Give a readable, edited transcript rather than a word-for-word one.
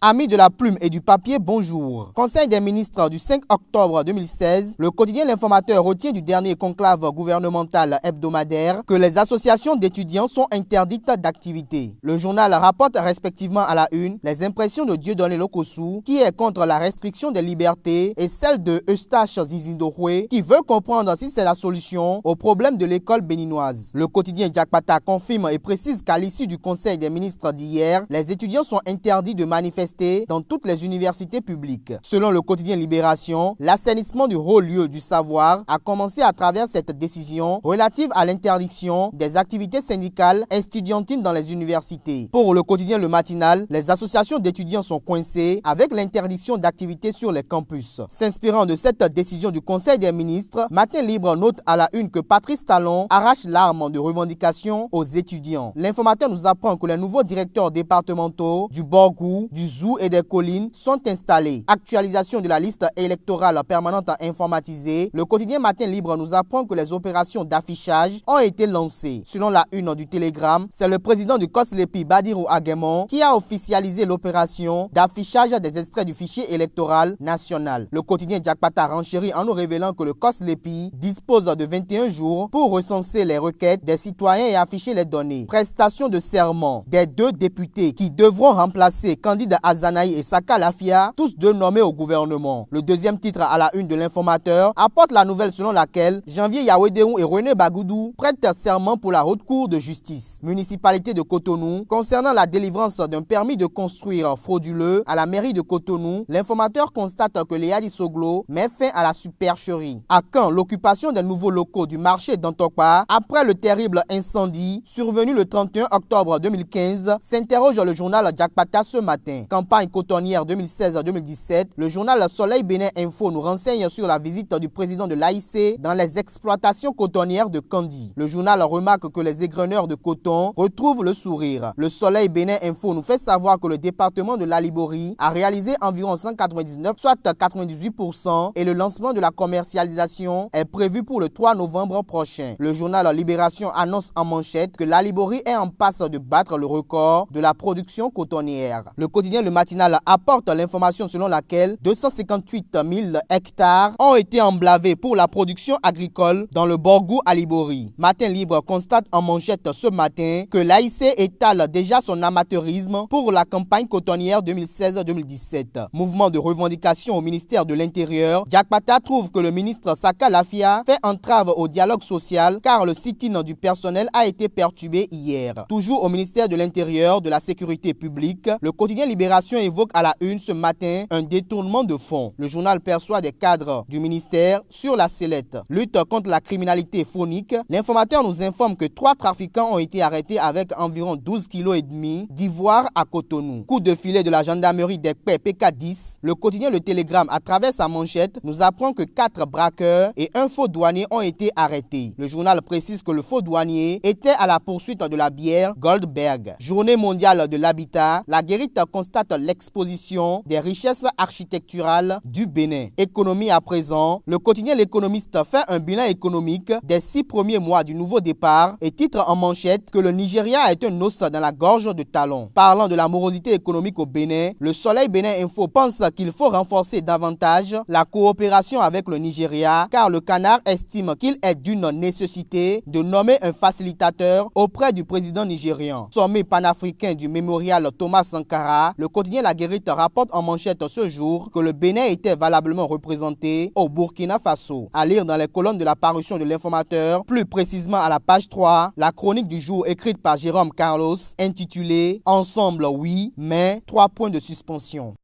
Amis de la plume et du papier, bonjour. Conseil des ministres du 5 octobre 2016, le quotidien L'Informateur retient du dernier conclave gouvernemental hebdomadaire que les associations d'étudiants sont interdites d'activité. Le journal rapporte respectivement à la une les impressions de Dieudonné Lokossou, qui est contre la restriction des libertés, et celle de Eustache Zizindorwe, qui veut comprendre si c'est la solution au problème de l'école béninoise. Le quotidien Jakpata confirme et précise qu'à l'issue du Conseil des ministres d'hier, les étudiants sont interdits de manifester dans toutes les universités publiques. Selon le quotidien Libération, l'assainissement du haut lieu du savoir a commencé à travers cette décision relative à l'interdiction des activités syndicales et estudiantines dans les universités. Pour le quotidien Le Matinal, les associations d'étudiants sont coincées avec l'interdiction d'activités sur les campus. S'inspirant de cette décision du Conseil des ministres, Matin Libre note à la une que Patrice Talon arrache l'arme de revendication aux étudiants. L'Informateur nous apprend que les nouveaux directeurs départementaux du Borgou, du Zou et des collines sont installés. Actualisation de la liste électorale permanente informatisée. Le quotidien Matin Libre nous apprend que les opérations d'affichage ont été lancées. Selon la une du Télégramme, c'est le président du COSLEPI, Badirou Aguemon, qui a officialisé l'opération d'affichage des extraits du fichier électoral national. Le quotidien Jakpata renchérit en nous révélant que le COSLEPI dispose de 21 jours pour recenser les requêtes des citoyens et afficher les données. Prestation de serment des deux députés qui devront remplacer Candide Azanaï et Saka Lafia, tous deux nommés au gouvernement. Le deuxième titre à la une de l'Informateur apporte la nouvelle selon laquelle Janvier Yawedeou et René Bagoudou prêtent serment pour la haute cour de justice. Municipalité de Cotonou, concernant la délivrance d'un permis de construire frauduleux à la mairie de Cotonou, l'Informateur constate que Léa Soglo met fin à la supercherie. À quand l'occupation des nouveaux locaux du marché d'Antokpa après le terrible incendie survenu le 31 octobre 2015, s'interroge le journal Jakpata ce matin. Campagne cotonnière 2016-2017, le journal Soleil Bénin Info nous renseigne sur la visite du président de l'AIC dans les exploitations cotonnières de Kandi. Le journal remarque que les égreneurs de coton retrouvent le sourire. Le Soleil Bénin Info nous fait savoir que le département de l'Alibori a réalisé environ 199, soit 98%, et le lancement de la commercialisation est prévu pour le 3 novembre prochain. Le journal Libération annonce en manchette que l'Alibori est en passe de battre le record de la production cotonnière. Le quotidien Le Matinal apporte l'information selon laquelle 258 000 hectares ont été emblavés pour la production agricole dans le Borgou Alibori. Matin Libre constate en manchette ce matin que l'AIC étale déjà son amateurisme pour la campagne cotonnière 2016-2017. Mouvement de revendication au ministère de l'Intérieur, Jakpata trouve que le ministre Saka Lafia fait entrave au dialogue social car le sit-in du personnel a été perturbé hier. Toujours au ministère de l'Intérieur, de la Sécurité publique, le quotidien Libération évoque à la une ce matin un détournement de fonds. Le journal perçoit des cadres du ministère sur la sellette. Lutte contre la criminalité phonique. L'Informateur nous informe que 3 trafiquants ont été arrêtés avec environ 12,5 kg d'ivoire à Cotonou. Coup de filet de la gendarmerie d'Ekpe PK10. Le quotidien Le Télégramme, à travers sa manchette, nous apprend que 4 braqueurs et un faux douanier ont été arrêtés. Le journal précise que le faux douanier était à la poursuite de la bière Goldberg. Journée mondiale de l'habitat. La Guérite constate l'exposition des richesses architecturales du Bénin. Économie à présent, le quotidien L'Économiste fait un bilan économique des 6 premiers mois du nouveau départ et titre en manchette que le Nigeria est un os dans la gorge de Talon. Parlant de la morosité économique au Bénin, le Soleil Bénin Info pense qu'il faut renforcer davantage la coopération avec le Nigeria car le Canard estime qu'il est d'une nécessité de nommer un facilitateur auprès du président nigérian. Sommet panafricain du mémorial Thomas Sankara, le quotidien La Guérite rapporte en manchette ce jour que le Bénin était valablement représenté au Burkina Faso. À lire dans les colonnes de la parution de l'Informateur, plus précisément à la page 3, la chronique du jour écrite par Jérôme Carlos, intitulée « Ensemble oui, mais 3 points de suspension ».